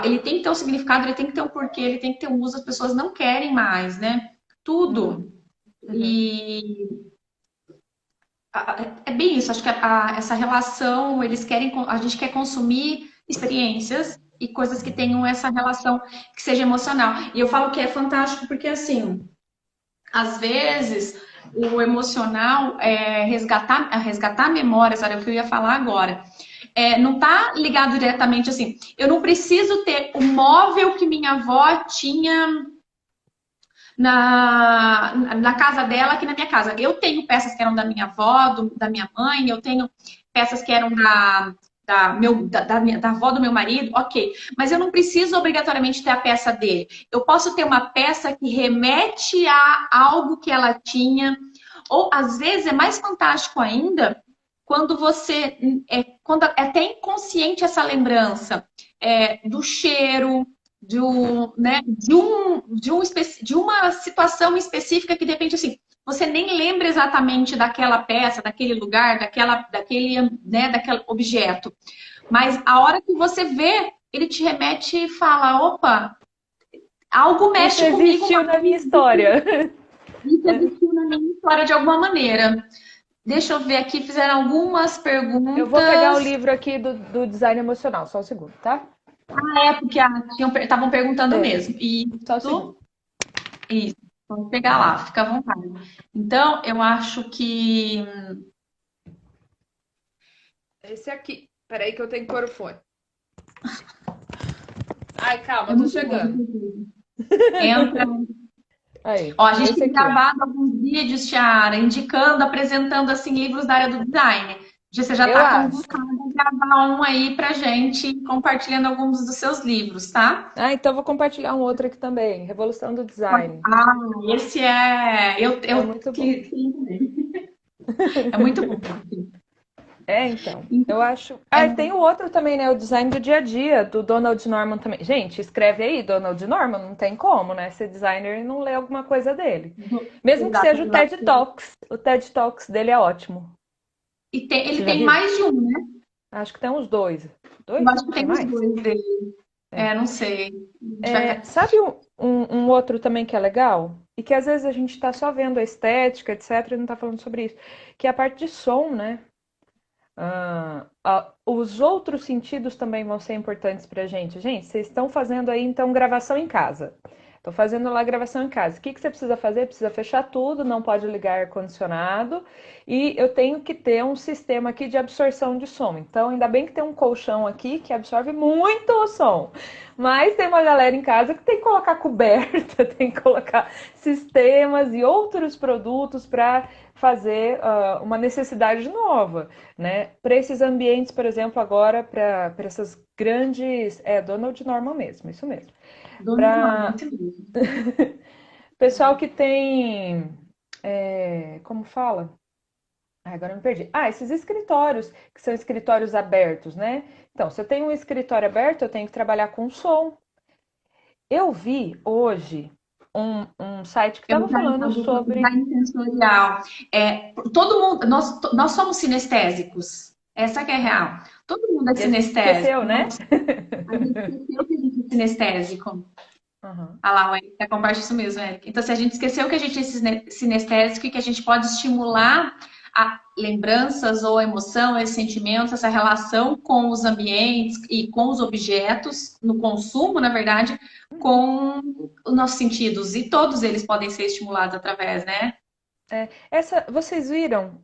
ele tem que ter um significado, ele tem que ter um porquê, ele tem que ter um uso, as pessoas não querem mais, né? Tudo. E é bem isso, acho que essa relação, a gente quer consumir experiências e coisas que tenham essa relação que seja emocional. E eu falo que é fantástico porque, assim, às vezes o emocional resgatar memórias, era o que eu ia falar agora. Não está ligado diretamente assim. Eu não preciso ter o móvel que minha avó tinha na casa dela, aqui na minha casa. Eu tenho peças que eram da minha avó, da minha mãe, eu tenho peças que eram da avó do meu marido, ok. Mas eu não preciso obrigatoriamente ter a peça dele. Eu posso ter uma peça que remete a algo que ela tinha. Ou, às vezes, é mais fantástico ainda quando quando é até inconsciente essa lembrança do cheiro, né, de uma situação específica que, de repente, assim, você nem lembra exatamente daquela peça, daquele lugar, daquele objeto. Mas a hora que você vê, ele te remete e fala, opa, algo mexe Isso comigo. Existiu na minha história. Isso existiu na minha história de alguma maneira. Deixa eu ver aqui, fizeram algumas perguntas. Eu vou pegar o livro aqui do design emocional, só um segundo, tá? Porque estavam perguntando mesmo. Só um segundo. Isso. Vamos pegar lá, fica à vontade. Então, eu acho que... Esse aqui. Peraí que eu tenho que pôr o fone. Ai, calma, tô chegando. Entra. Aí, a gente tem gravado alguns vídeos, Tiara, apresentando assim, livros da área do design. Você já está convocada a gravar um aí pra gente, compartilhando alguns dos seus livros, tá? Então vou compartilhar um outro aqui também, Revolução do Design. Esse é... É muito bom. É muito bom. Então, eu acho... tem o outro também, né? O Design do Dia a Dia, do Donald Norman também. Gente, escreve aí, Donald Norman, não tem como, né? Ser designer e não ler alguma coisa dele. Mesmo que seja o TED Talks. O TED Talks dele é ótimo. E ele tem mais de um, né? Acho que tem uns dois. Eu acho que tem mais? Uns dois dele. Não sei. Sabe um outro também que é legal? E que às vezes a gente tá só vendo a estética, etc, e não tá falando sobre isso. Que é a parte de som, né? Os outros sentidos também vão ser importantes pra gente. Gente, vocês estão fazendo aí, então, gravação em casa. Tô fazendo lá a gravação em casa. O que que você precisa fazer? Precisa fechar tudo, não pode ligar ar-condicionado e eu tenho que ter um sistema aqui de absorção de som. Então, ainda bem que tem um colchão aqui que absorve muito o som. Mas tem uma galera em casa que tem que colocar coberta, tem que colocar sistemas e outros produtos para fazer uma necessidade nova, né? Para esses ambientes, por exemplo, agora para essas grandes, Donald Norman mesmo, isso mesmo. Para Normalmente mesmo. pessoal que tem, como fala? Agora eu me perdi. Esses escritórios, que são escritórios abertos, né? Então, se eu tenho um escritório aberto, eu tenho que trabalhar com som. Eu vi hoje um site que É estava falando o sobre. design sensorial. Todo mundo, nós somos sinestésicos. Essa que é real. Todo mundo é E a gente sinestésico. esqueceu, né? A gente esqueceu que a gente é sinestésico. Uhum. Ah lá, o Eric compartilha isso mesmo, Eric. Então, se a gente esqueceu que a gente é sinestésico e que a gente pode estimular lembranças ou emoção, esses sentimentos, essa relação com os ambientes e com os objetos, no consumo, na verdade, com os nossos sentidos. E todos eles podem ser estimulados através, né? Vocês viram?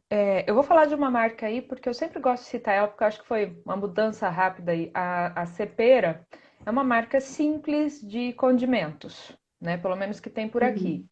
Eu vou falar de uma marca aí, porque eu sempre gosto de citar ela, porque eu acho que foi uma mudança rápida aí. A Cepera é uma marca simples de condimentos, né? Pelo menos que tem por aqui. Uhum.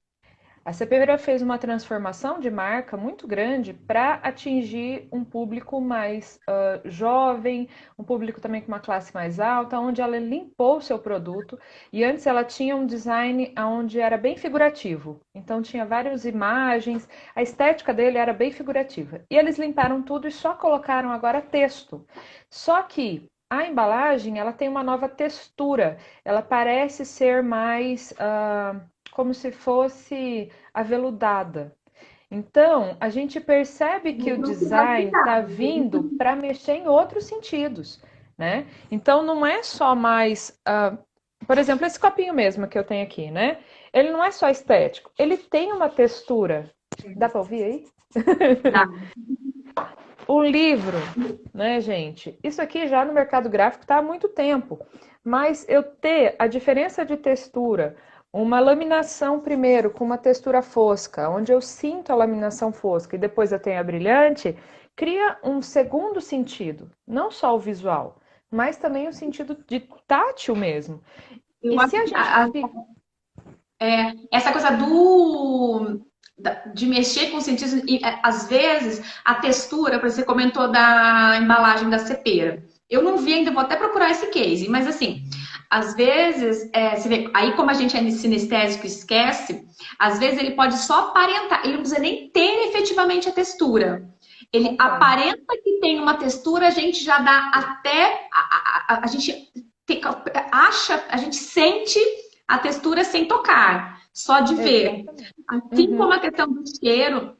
A Cepera fez uma transformação de marca muito grande para atingir um público mais jovem, um público também com uma classe mais alta, onde ela limpou o seu produto. E antes ela tinha um design onde era bem figurativo. Então tinha várias imagens, a estética dele era bem figurativa. E eles limparam tudo e só colocaram agora texto. Só que a embalagem ela tem uma nova textura. Ela parece ser mais como se fosse aveludada. Então, a gente percebe que o design está vindo para mexer em outros sentidos, né? Então, não é só mais, por exemplo, esse copinho mesmo que eu tenho aqui, né? Ele não é só estético, ele tem uma textura. Dá para ouvir aí? Dá. O livro, né, gente? Isso aqui já no mercado gráfico está há muito tempo. Mas eu ter a diferença de textura, uma laminação primeiro com uma textura fosca, onde eu sinto a laminação fosca e depois eu tenho a brilhante, cria um segundo sentido, não só o visual, mas também o sentido de tátil mesmo. Eu E acho se a que gente fica. essa coisa de mexer com os sentidos, e às vezes a textura, por exemplo, você comentou da embalagem da cepera. Eu não vi ainda, vou até procurar esse case, mas assim, às vezes, você vê, aí como a gente é sinestésico e esquece, às vezes ele pode só aparentar, ele não precisa nem ter efetivamente a textura. Ele Concordo. aparenta que tem uma textura, a gente já dá até, a gente acha, a gente sente a textura sem tocar, só de ver. Exatamente. Assim como a questão do cheiro,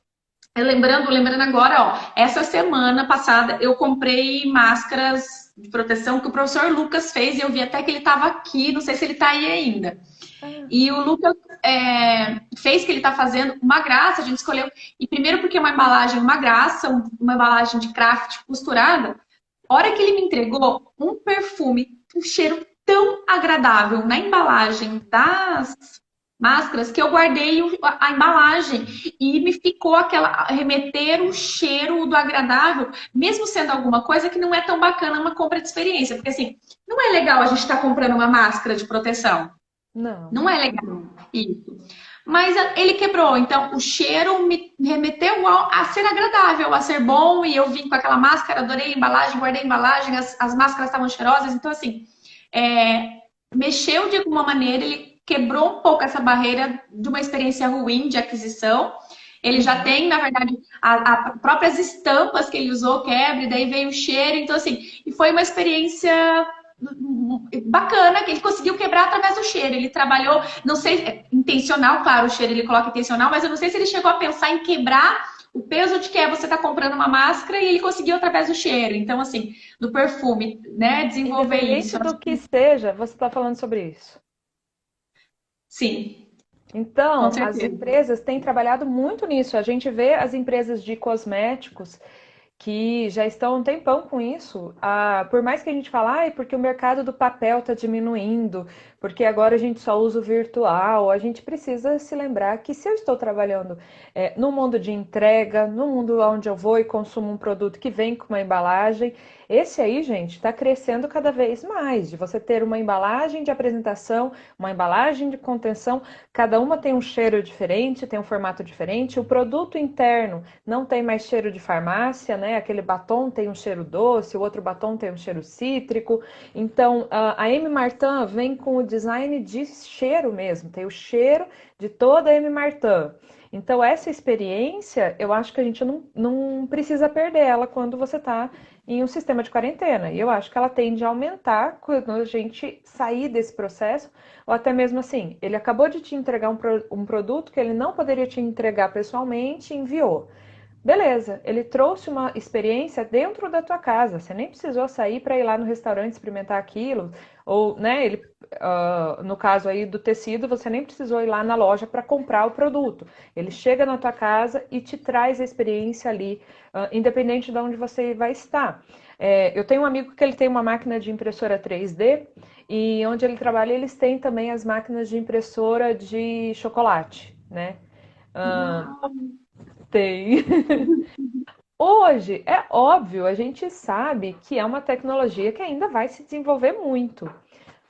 lembrando agora, ó, essa semana passada eu comprei máscaras de proteção que o professor Lucas fez e eu vi até que ele estava aqui, não sei se ele está aí ainda. E o Lucas fez que ele está fazendo uma graça, a gente escolheu. E primeiro porque é uma embalagem, uma graça, uma embalagem de craft costurada. A hora que ele me entregou um perfume, um cheiro tão agradável na embalagem das máscaras que eu guardei a embalagem e me ficou aquela remeter o cheiro do agradável, mesmo sendo alguma coisa que não é tão bacana uma compra de experiência, porque assim, não é legal a gente estar comprando uma máscara de proteção. Não. Não é legal isso. Mas ele quebrou, então o cheiro me remeteu a ser agradável, a ser bom, e eu vim com aquela máscara, adorei a embalagem, guardei a embalagem, as máscaras estavam cheirosas, então assim, mexeu de alguma maneira, ele quebrou um pouco essa barreira de uma experiência ruim de aquisição. Ele já tem, na verdade, as próprias estampas que ele usou, quebra, e daí veio o cheiro, então assim, e foi uma experiência bacana que ele conseguiu quebrar através do cheiro. Ele trabalhou, não sei, intencional, claro, o cheiro ele coloca intencional, mas eu não sei se ele chegou a pensar em quebrar o peso de que você está comprando uma máscara e ele conseguiu através do cheiro. Então, assim, do perfume, né? Desenvolver isso. Independente do que seja, você está falando sobre isso. Sim, com Então, as certeza. empresas têm trabalhado muito nisso. A gente vê as empresas de cosméticos que já estão há um tempão com isso. Por mais que a gente fale, é porque o mercado do papel está diminuindo, porque agora a gente só usa o virtual, a gente precisa se lembrar que se eu estou trabalhando no mundo de entrega, no mundo onde eu vou e consumo um produto que vem com uma embalagem, esse aí, gente, está crescendo cada vez mais, de você ter uma embalagem de apresentação, uma embalagem de contenção, cada uma tem um cheiro diferente, tem um formato diferente, o produto interno não tem mais cheiro de farmácia, né? Aquele batom tem um cheiro doce, o outro batom tem um cheiro cítrico. Então, a M. Martin vem com o design de cheiro mesmo, tem o cheiro de toda a M. Martin. Então, essa experiência, eu acho que a gente não precisa perder ela quando você está em um sistema de quarentena. E eu acho que ela tende a aumentar quando a gente sair desse processo, ou até mesmo assim, ele acabou de te entregar um produto que ele não poderia te entregar pessoalmente e enviou. Beleza, ele trouxe uma experiência dentro da tua casa. Você nem precisou sair para ir lá no restaurante experimentar aquilo, ou, né, no caso aí do tecido, você nem precisou ir lá na loja para comprar o produto. Ele chega na tua casa e te traz a experiência ali, independente de onde você vai estar. Eu tenho um amigo que ele tem uma máquina de impressora 3D e onde ele trabalha eles têm também as máquinas de impressora de chocolate, né? Tem. Hoje, é óbvio, a gente sabe que é uma tecnologia que ainda vai se desenvolver muito,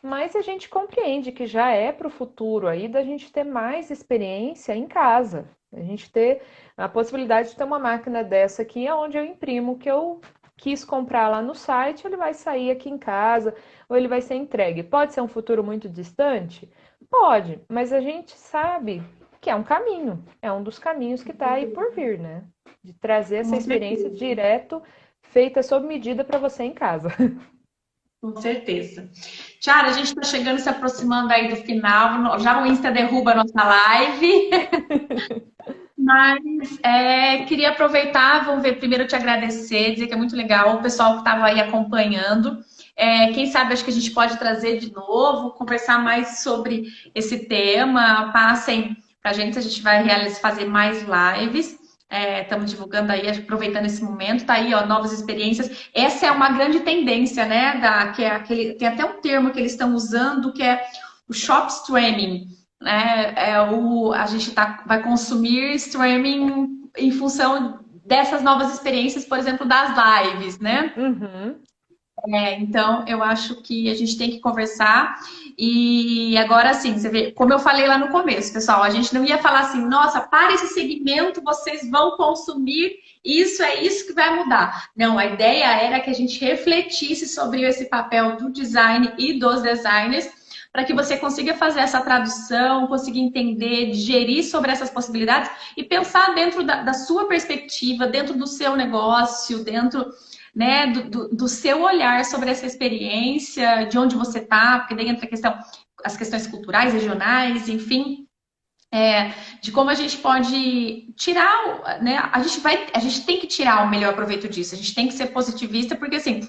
mas a gente compreende que já é para o futuro aí da gente ter mais experiência em casa, a gente ter a possibilidade de ter uma máquina dessa aqui, onde eu imprimo o que eu quis comprar lá no site, ele vai sair aqui em casa ou ele vai ser entregue. Pode ser um futuro muito distante? Pode, mas a gente sabe que é um caminho, é um dos caminhos que está aí por vir, né? De trazer essa Com experiência certeza. direto, feita sob medida para você em casa. Com certeza. Tiara, a gente está chegando, se aproximando aí do final. Já o Insta derruba a nossa live. Mas queria aproveitar, vamos ver, primeiro te agradecer, dizer que é muito legal o pessoal que estava aí acompanhando. Quem sabe acho que a gente pode trazer de novo, conversar mais sobre esse tema. Passem para a gente vai fazer mais lives. Estamos divulgando aí, aproveitando esse momento, tá aí, ó, novas experiências. Essa é uma grande tendência, né? Tem até um termo que eles estão usando que é o shop streaming, né? A gente vai consumir streaming em função dessas novas experiências, por exemplo, das lives, né? Uhum. Então, eu acho que a gente tem que conversar. E agora sim, você vê, como eu falei lá no começo, pessoal, a gente não ia falar assim, nossa, para esse segmento, vocês vão consumir isso, é isso que vai mudar. Não, a ideia era que a gente refletisse sobre esse papel do design e dos designers, para que você consiga fazer essa tradução, consiga entender, digerir sobre essas possibilidades e pensar dentro da sua perspectiva, dentro do seu negócio, dentro, né, do seu olhar sobre essa experiência, de onde você está, porque daí entra as questões culturais, regionais, enfim, de como a gente pode tirar, né, a gente tem que tirar o melhor proveito disso, a gente tem que ser positivista, porque assim,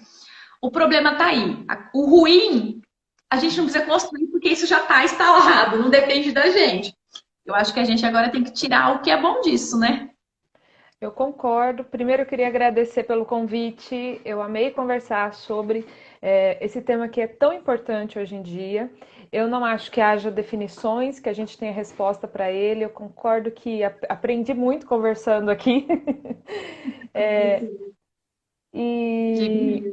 o problema está aí. O ruim, a gente não precisa construir, porque isso já está instalado, não depende da gente. Eu acho que a gente agora tem que tirar o que é bom disso, né? Eu concordo. Primeiro, eu queria agradecer pelo convite. Eu amei conversar sobre esse tema que é tão importante hoje em dia. Eu não acho que haja definições, que a gente tenha resposta para ele. Eu concordo que aprendi muito conversando aqui. E,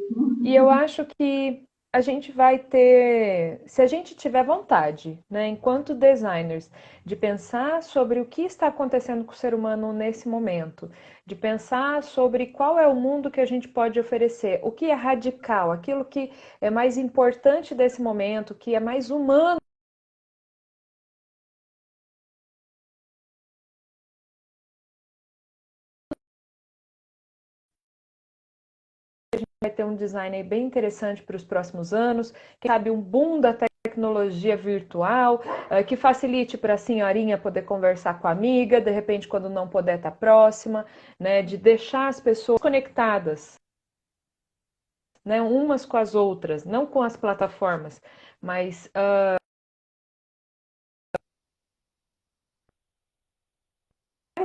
e eu acho que a gente vai ter, se a gente tiver vontade, né, enquanto designers, de pensar sobre o que está acontecendo com o ser humano nesse momento, de pensar sobre qual é o mundo que a gente pode oferecer, o que é radical, aquilo que é mais importante desse momento, que é mais humano. Vai ter um design aí bem interessante para os próximos anos, quem sabe um boom da tecnologia virtual, que facilite para a senhorinha poder conversar com a amiga, de repente quando não puder estar próxima, né, de deixar as pessoas conectadas, né, umas com as outras, não com as plataformas, mas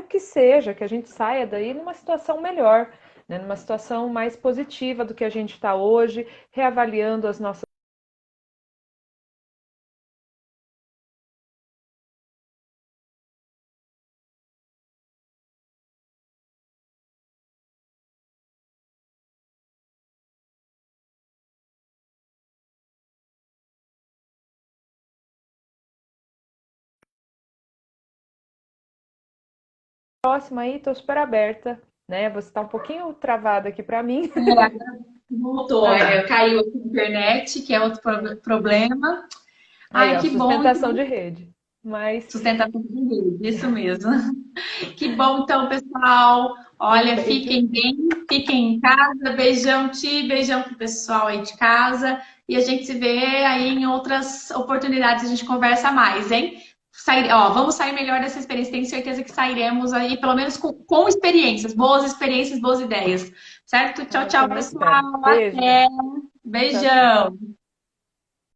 que seja, que a gente saia daí numa situação melhor, né? Numa situação mais positiva do que a gente está hoje, reavaliando as nossas. Próxima aí, estou super aberta, né? Você está um pouquinho travada aqui para mim. Voltou, caiu aqui a internet, que é outro problema. Aí, Ai, ó, que bom, sustentação então. de rede. Mas Sustentação de rede, isso mesmo. Que bom, então, pessoal. um Olha, beijo. fiquem bem, fiquem em casa. Beijão, Ti, beijão pro pessoal aí de casa. E a gente se vê aí em outras oportunidades, a gente conversa mais, hein? Vamos sair melhor dessa experiência. Tenho certeza que sairemos aí, pelo menos com experiências, boas ideias. Certo? Tchau, Eu tchau, também espero. pessoal. Beijo. Até. Tchau, tchau. Beijão.